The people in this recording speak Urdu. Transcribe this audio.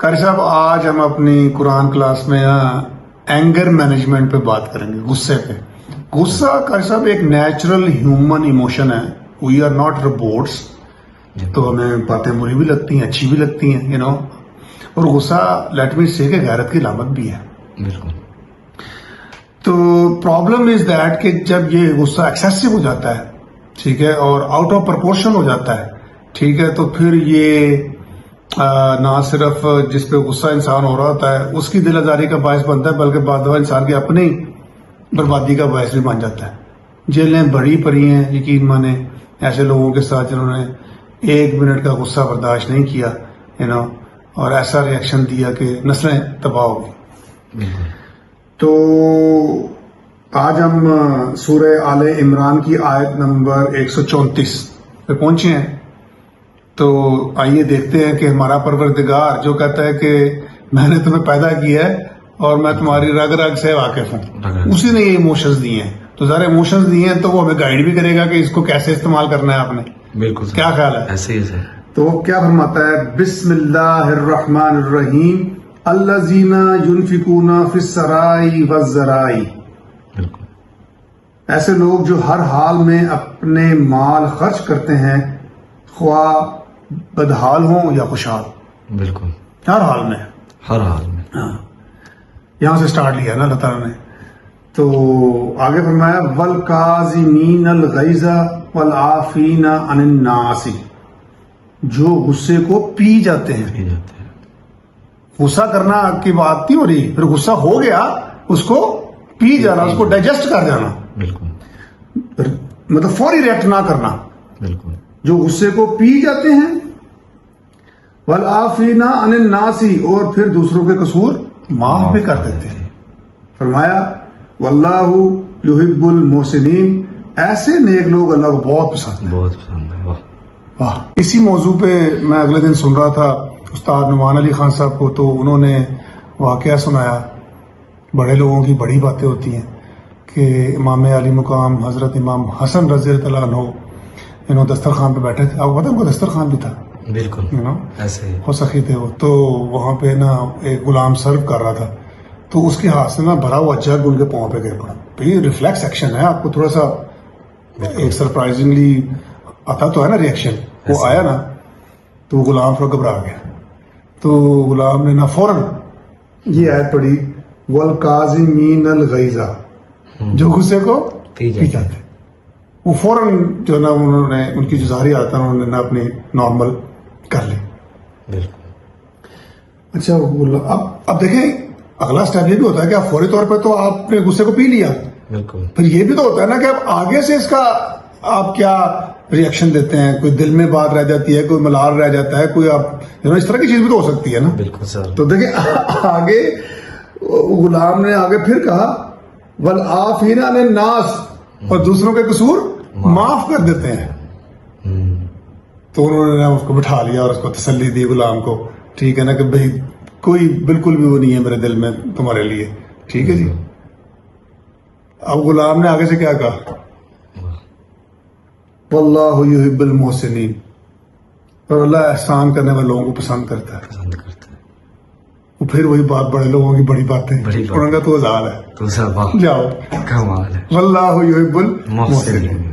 قاری صاحب آج ہم اپنی قرآن کلاس میں اینگر مینجمنٹ پہ بات کریں گے، غصے پہ۔ غصہ قاری صاحب ایک نیچرل ہیومن ایموشن ہے، وی آر ناٹ روبوٹس، تو ہمیں باتیں بری بھی لگتی ہیں، اچھی بھی لگتی ہیں، اور غصہ لیٹ می سے کہ غیرت کی علامت بھی ہے۔ بالکل۔ تو پرابلم از دیٹ کہ جب یہ غصہ ایکسیسو ہو جاتا ہے، ٹھیک ہے، اور آؤٹ آف پرپورشن ہو جاتا ہے، ٹھیک ہے، تو پھر یہ نہ صرف جس پہ غصہ انسان ہو رہا ہوتا ہے اس کی دل آزاری کا باعث بنتا ہے، بلکہ بعض دفعہ انسان کی اپنی بربادی کا باعث بھی بن جاتا ہے۔ جیلیں بڑی پڑی ہیں، یقین مانیں، ایسے لوگوں کے ساتھ جنہوں نے 1 منٹ کا غصہ برداشت نہیں کیا، اور ایسا ری ایکشن دیا کہ نسلیں تباہ ہو گئی۔ تو آج ہم سورہ آل عمران کی آیت نمبر 134 پہ پہنچے ہیں۔ تو آئیے دیکھتے ہیں کہ ہمارا پروردگار جو کہتا ہے کہ میں نے تمہیں پیدا کیا ہے اور میں تمہاری رگ رگ سے واقف ہوں، اسی نے یہ ایموشنز دی ہیں، تو ظاہر ایموشنز دی ہیں تو وہ ہمیں گائیڈ بھی کرے گا کہ اس کو کیسے استعمال کرنا ہے آپ نے۔ بالکل، کیا خیال ہے؟ ایسے ہی ہے۔ تو وہ کیا فرماتا ہے؟ بسم اللہ الرحمن الرحیم، الذین ینفقون فی السراء والضراء۔ بالکل۔ ایسے لوگ جو ہر حال میں اپنے مال خرچ کرتے ہیں، خواہ بدحال ہوں یا خوشحال۔ بالکل، ہر حال میں، ہر حال میں۔ ہاں، یہاں سے سٹارٹ لیا نا اللہ تعالیٰ نے۔ تو آگے فرمایا والکاظمین الغیظ والعافین عن الناس، جو غصے کو پی جاتے ہیں۔ پی جاتے ہیں۔ غصہ کرنا کی بات نہیں ہو رہی، پھر غصہ ہو گیا اس کو پی جانا، اس کو ڈائجسٹ کر جانا، بالکل، مطلب فوری ریئیکٹ نہ کرنا۔ بالکل، جو غصے کو پی جاتے ہیں، والعافین عن الناس، اور پھر دوسروں کے قصور معاف بھی کر دیتے ہیں۔ فرمایا واللہ یحب المحسنین، ایسے نیک لوگ اللہ کو بہت پسند ہیں۔ بہت پسند ہے۔ واہ، واہ۔ اسی موضوع پہ میں اگلے دن سن رہا تھا استاد نعمان علی خان صاحب کو، تو انہوں نے واقعہ سنایا۔ بڑے لوگوں کی بڑی باتیں ہوتی ہیں کہ امام علی مقام حضرت امام حسن رضی اللہ عنہ دسترخوان پہ بیٹھے تھے۔ آپ کو پتا ان کو دسترخوان بھی تھا، بالکل، ایسے ہی۔ ہو سخی تھے وہ، تو وہاں پہ نا ایک غلام سرو کر رہا تھا، تو اس کے ہاتھ سے نا بھرا ہوا جگ ان کے پاؤں پہ گر پڑا۔ یہ ریفلیکس ایکشن ہے، آپ کو تھوڑا سا ایک سرپرائزنگلی آتا تو ہے نا ریئیکشن، وہ آیا نا تو وہ غلام تھوڑا گھبرا گیا۔ تو غلام نے نا فوراً یہ آیت پڑھی والکاظمین الغیظ، جو غصے کو پی جاتے، وہ فوراً جو نا انہوں نے ان کی جو ظاہری عادت ہے انہوں نے نا اپنی نارمل کر لی۔ بالکل۔ اچھا اب دیکھیں اگلا سٹیپ یہ بھی ہوتا ہے کہ آپ فوری طور پہ تو آپ نے غصے کو پی لیا، بالکل، پھر یہ بھی تو ہوتا ہے نا کہ اب آگے سے اس کا آپ کیا ری ایکشن دیتے ہیں۔ کوئی دل میں بات رہ جاتی ہے، کوئی ملال رہ جاتا ہے، کوئی آپ اس طرح کی چیز بھی تو ہو سکتی ہے نا۔ بالکل سر۔ تو دیکھیں آگے غلام نے آگے پھر کہا والعافین عن الناس، اور دوسروں کے قصور معاف کر دیتے ہیں۔ تو انہوں نے اس کو بٹھا لیا اور اس کو تسلی دی غلام کو، ٹھیک ہے نا، کہ بھائی کوئی بالکل بھی وہ نہیں ہے میرے دل میں تمہارے لیے، ٹھیک ہے جی۔ اب غلام نے آگے سے کیا کہا؟ واللہ یحب المحسنین، اور اللہ احسان کرنے والے لوگوں کو پسند کرتا ہے۔ پسند کرتے ہیں۔ وہ پھر وہی بات، بڑے لوگوں کی بڑی باتیں، بڑی بات۔ انہوں نے کہا تو ازال ہے، تو سر واہ، جاؤ، کمال ہے۔ واللہ یحب المحسنین۔